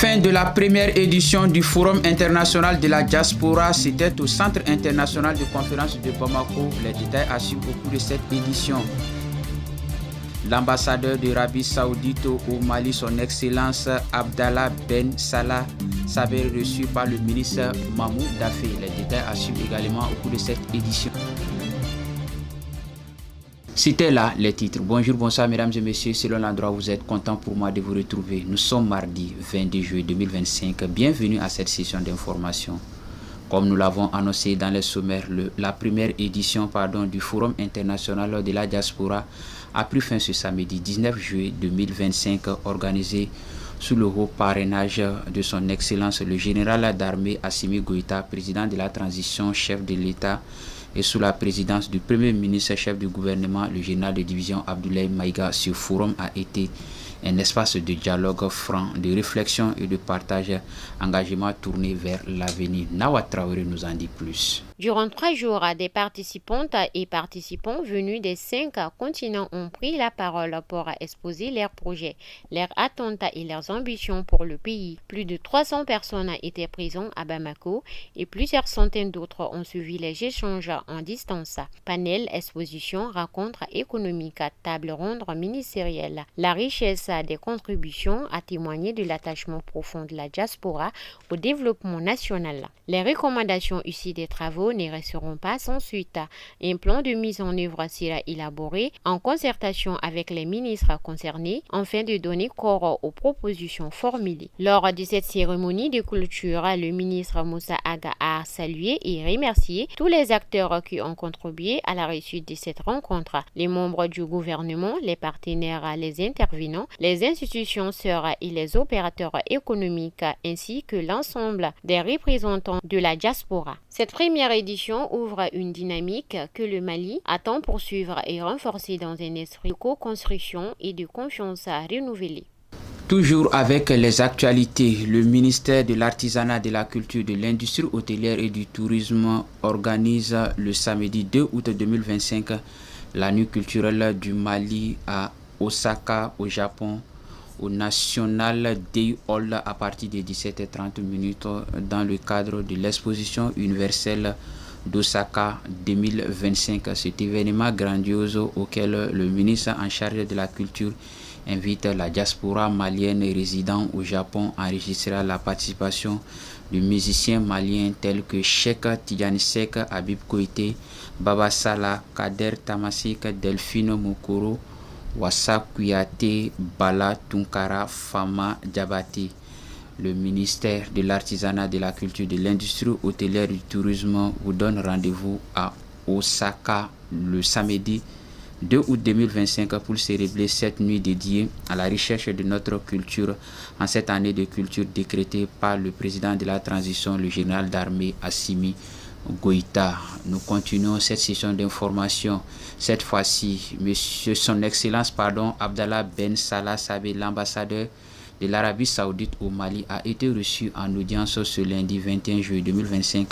Fin de la première édition du Forum international de la diaspora, c'était au Centre international de conférence de Bamako. Les détails à suivre au cours de cette édition. L'ambassadeur de l'Arabie Saoudite au Mali, son Excellence Abdallah Ben Salah, s'avère reçu par le ministre Mahmoud Daffé. Les détails à suivre également au cours de cette édition. C'était là les titres. Bonjour, bonsoir mesdames et messieurs, selon l'endroit où vous êtes, content pour moi de vous retrouver. Nous sommes mardi 22 juillet 2025. Bienvenue à cette session d'information. Comme nous l'avons annoncé dans les sommaires, la première édition du Forum international de la diaspora a pris fin ce samedi 19 juillet 2025, organisé sous le haut parrainage de son Excellence le général d'armée Assimi Goïta, président de la transition, chef de l'État, et sous la présidence du Premier ministre, chef du gouvernement, le général de division Abdoulaye Maïga. Ce forum a été un espace de dialogue franc, de réflexion et de partage, engagement tourné vers l'avenir. Nawa Traoré nous en dit plus. Durant 3 jours, des participantes et participants venus des 5 continents ont pris la parole pour exposer leurs projets, leurs attentes et leurs ambitions pour le pays. Plus de 300 personnes étaient présentes à Bamako et plusieurs centaines d'autres ont suivi les échanges en distance. Panel, exposition, rencontres économiques, table ronde ministérielle. La richesse des contributions a témoigné de l'attachement profond de la diaspora au développement national. Les recommandations issues des travaux ne resteront pas sans suite. Un plan de mise en œuvre sera élaboré en concertation avec les ministres concernés afin de donner corps aux propositions formulées. Lors de cette cérémonie de clôture, le ministre Moussa Aga a salué et remercié tous les acteurs qui ont contribué à la réussite de cette rencontre, les membres du gouvernement, les partenaires, les intervenants, les institutions sœurs et les opérateurs économiques ainsi que l'ensemble des représentants de la diaspora. Cette première édition ouvre une dynamique que le Mali attend poursuivre et renforcer dans un esprit de co-construction et de confiance renouvelée. Toujours avec les actualités, le ministère de l'Artisanat, de la Culture, de l'Industrie hôtelière et du Tourisme organise le samedi 2 août 2025 la nuit culturelle du Mali à Osaka, au Japon, au National Day Hall à partir de 17h30 dans le cadre de l'exposition universelle d'Osaka 2025. Cet événement grandiose auquel le ministre en charge de la culture invite la diaspora malienne résidant au Japon enregistrera la participation de musiciens maliens tels que Cheikh Tidiane Seck, Habib Koité, Baba Sala, Kader Tamasik, Delphine Mokoro, Wassa Kouyaté, Bala Tunkara, Fama Diabaté. Le ministère de l'Artisanat, de la Culture, de l'Industrie hôtelière et du Tourisme vous donne rendez-vous à Osaka le samedi 2 août 2025 pour célébrer cette nuit dédiée à la recherche de notre culture en cette année de culture décrétée par le président de la transition, le général d'armée Assimi Goïta. Nous continuons cette session d'information. Cette fois-ci, Monsieur Son Excellence Abdallah Ben Salah Sabé, l'ambassadeur de l'Arabie Saoudite au Mali, a été reçu en audience ce lundi 21 juillet 2025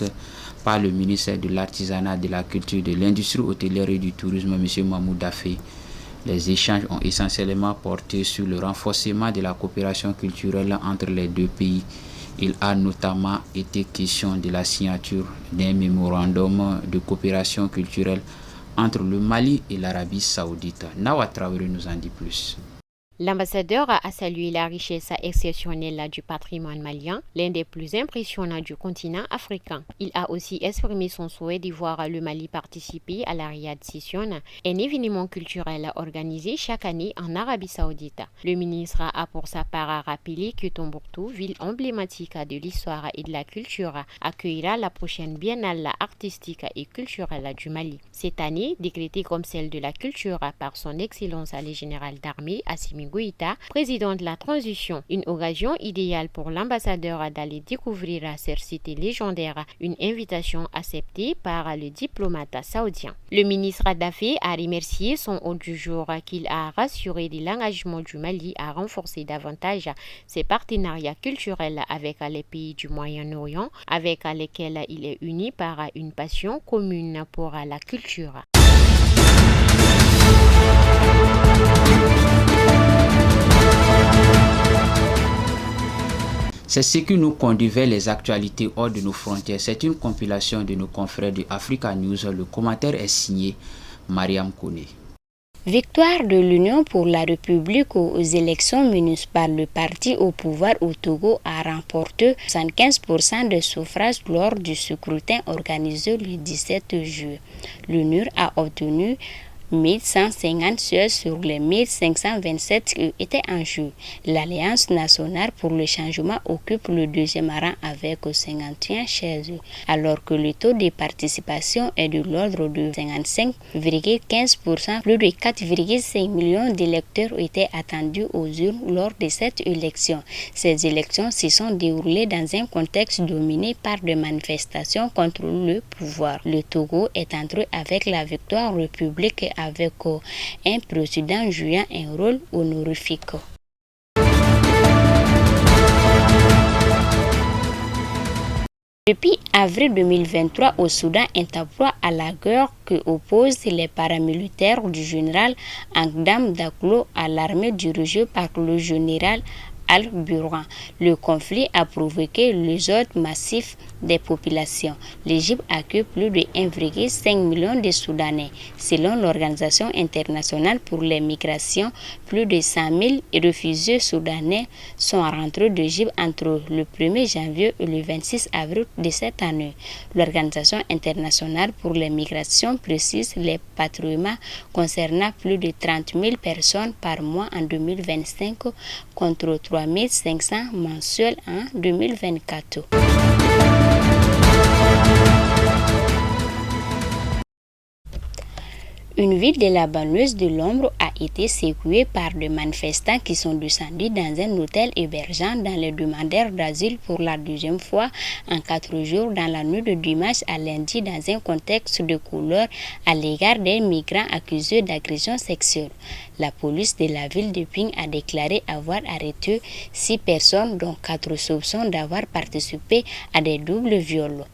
par le ministre de l'Artisanat, de la Culture, de l'Industrie hôtelière et du Tourisme, M. Mahmoud Daffé. Les échanges ont essentiellement porté sur le renforcement de la coopération culturelle entre les deux pays. Il a notamment été question de la signature d'un mémorandum de coopération culturelle entre le Mali et l'Arabie Saoudite. Nawa Traoré nous en dit plus. L'ambassadeur a salué la richesse exceptionnelle du patrimoine malien, l'un des plus impressionnants du continent africain. Il a aussi exprimé son souhait de voir le Mali participer à la Riyadh Session, un événement culturel organisé chaque année en Arabie Saoudite. Le ministre a pour sa part rappelé que Tombouctou, ville emblématique de l'histoire et de la culture, accueillera la prochaine biennale artistique et culturelle du Mali. Cette année, décrétée comme celle de la culture par son Excellence le général d'armée Assimi Goïta, président de la transition, une occasion idéale pour l'ambassadeur d'aller découvrir cette cité légendaire, une invitation acceptée par le diplomate saoudien. Le ministre Daffé a remercié son hôte du jour qu'il a rassuré de l'engagement du Mali à renforcer davantage ses partenariats culturels avec les pays du Moyen-Orient, avec lesquels il est uni par une passion commune pour la culture. C'est ce qui nous conduit vers les actualités hors de nos frontières. C'est une compilation de nos confrères de Africa News. Le commentaire est signé Mariam Kone. Victoire de l'Union pour la République aux élections municipales. Le parti au pouvoir au Togo a remporté 75% des suffrages lors du scrutin organisé le 17 juillet. L'UNUR a obtenu 1150 sièges sur les 1527 qui étaient en jeu. L'Alliance nationale pour le changement occupe le deuxième rang avec 51 sièges, alors que le taux de participation est de l'ordre de 55,15%. Plus de 4,5 millions d'électeurs étaient attendus aux urnes lors de cette élection. Ces élections se sont déroulées dans un contexte dominé par des manifestations contre le pouvoir. Le Togo est entré avec la victoire républicaine avec un président jouant un rôle honorifique. Depuis avril 2023, au Soudan, interprète à la guerre que opposent les paramilitaires du général Hamdan Daglo à l'armée dirigée par le général Al-Burhan. Le conflit a provoqué l'exode massif des populations. L'Égypte accueille plus de 1,5 million de Soudanais. Selon l'Organisation internationale pour les migrations, plus de 100 000 réfugiés soudanais sont rentrés d'Égypte entre le 1er janvier et le 26 avril de cette année. L'Organisation internationale pour les migrations précise les patrouillements concernant plus de 30 000 personnes par mois en 2025 contre 3 500 mensuels en 2024. Une ville de la banlieue de Lombre a été secouée par des manifestants qui sont descendus dans un hôtel hébergeant dans les demandeurs d'asile pour la deuxième fois en 4 jours dans la nuit de dimanche à lundi dans un contexte de colère à l'égard des migrants accusés d'agression sexuelle. La police de la ville de Ping a déclaré avoir arrêté 6 personnes dont 4 soupçonnent d'avoir participé à des doubles viols.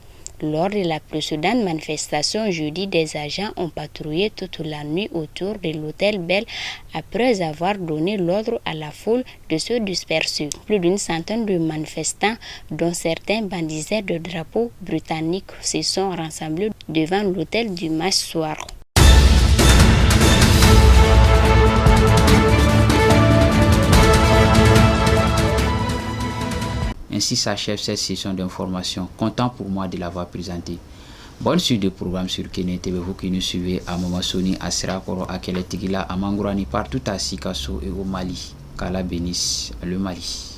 Lors de la précédente manifestation jeudi, des agents ont patrouillé toute la nuit autour de l'hôtel Bell après avoir donné l'ordre à la foule de se disperser. Plus d'une centaine de manifestants, dont certains bandisèrent de drapeaux britanniques, se sont rassemblés devant l'hôtel dimanche soir. Ainsi s'achève cette session d'information. Content pour moi de l'avoir présenté. Bonne suite de programmes sur Kene TV, vous qui nous suivez à Momasoni, à Sirakoro, à Keletigila, à Mangourani, partout à Sikasso et au Mali. Qu'Allah bénisse le Mali.